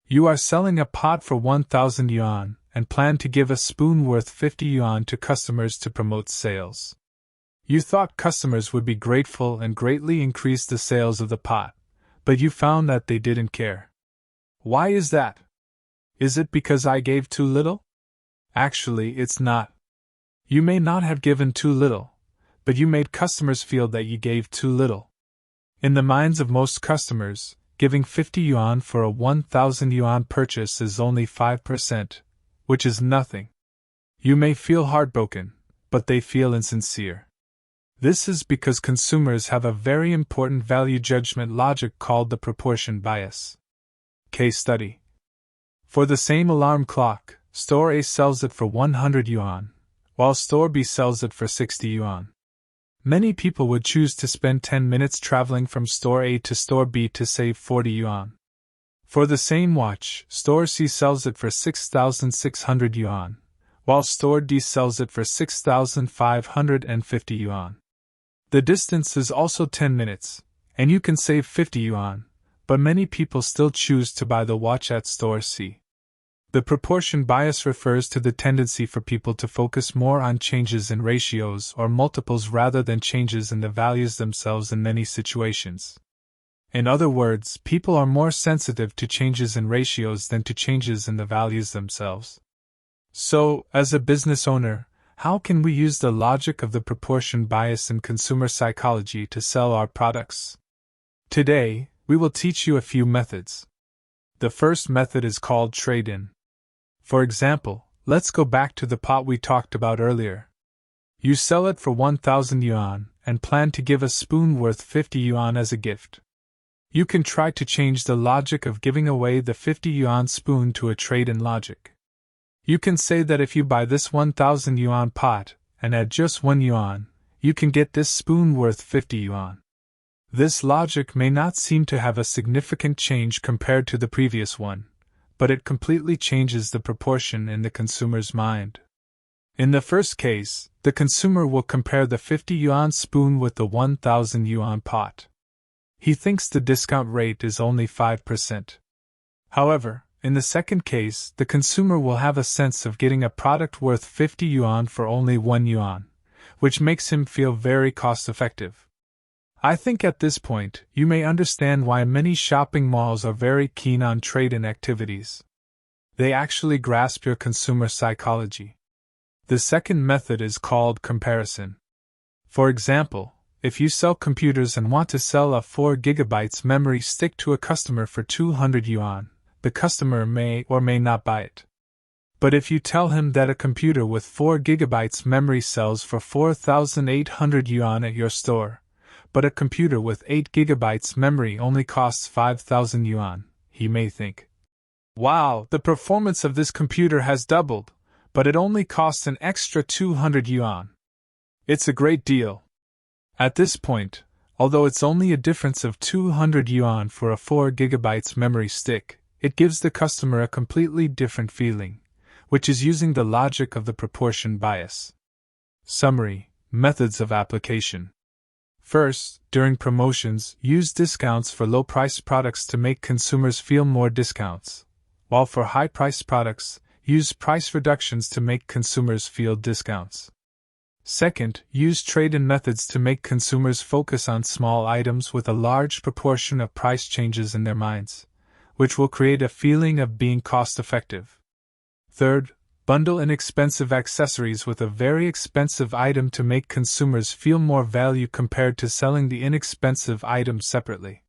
You are selling a pot for 1,000 yuan and plan to give a spoon worth 50 yuan to customers to promote sales. You thought customers would be grateful and greatly increase the sales of the pot, but you found that they didn't care. Why is that? Is it because I gave too little? Actually, it's not. You may not have given too little, but you made customers feel that you gave too little. In the minds of most customers, giving 50 yuan for a 1,000 yuan purchase is only 5%, which is nothing. You may feel heartbroken, but they feel insincere. This is because consumers have a very important value judgment logic called the proportion bias. Case study. For the same alarm clock, Store A sells it for 100 yuan, while Store B sells it for 60 yuan. Many people would choose to spend 10 minutes traveling from Store A to Store B to save 40 yuan. For the same watch, Store C sells it for 6,600 yuan, while Store D sells it for 6,550 yuan. The distance is also 10 minutes, and you can save 50 yuan, but many people still choose to buy the watch at Store C. The proportion bias refers to the tendency for people to focus more on changes in ratios or multiples rather than changes in the values themselves in many situations. In other words, people are more sensitive to changes in ratios than to changes in the values themselves. So, as a business owner, how can we use the logic of the proportion bias in consumer psychology to sell our products? Today, we will teach you a few methods. The first method is called trade-in. For example, let's go back to the pot we talked about earlier. You sell it for 1,000 yuan and plan to give a spoon worth 50 yuan as a gift. You can try to change the logic of giving away the 50 yuan spoon to a trade-in logic. You can say that if you buy this 1,000 yuan pot and add just 1 yuan, you can get this spoon worth 50 yuan. This logic may not seem to have a significant change compared to the previous one, but it completely changes the proportion in the consumer's mind. In the first case, the consumer will compare the 50 yuan spoon with the 1,000 yuan pot. He thinks the discount rate is only 5%. However, in the second case, the consumer will have a sense of getting a product worth 50 yuan for only 1 yuan, which makes him feel very cost-effective. I think at this point, you may understand why many shopping malls are very keen on trade-in activities. They actually grasp your consumer psychology. The second method is called comparison. For example, if you sell computers and want to sell a 4 GB memory stick to a customer for 200 yuan, the customer may or may not buy it. But if you tell him that a computer with 4 GB memory sells for 4,800 yuan at your store, but a computer with 8 GB memory only costs 5,000 yuan, he may think, "Wow, the performance of this computer has doubled, but it only costs an extra 200 yuan. It's a great deal." At this point, although it's only a difference of 200 yuan for a 4 GB memory stick, it gives the customer a completely different feeling, which is using the logic of the proportion bias. Summary: methods of application. First, during promotions, use discounts for low-priced products to make consumers feel more discounts, while for high-priced products, use price reductions to make consumers feel discounts. Second, use trade-in methods to make consumers focus on small items with a large proportion of price changes in their minds, which will create a feeling of being cost-effective. Third, bundle inexpensive accessories with a very expensive item to make consumers feel more value compared to selling the inexpensive item separately.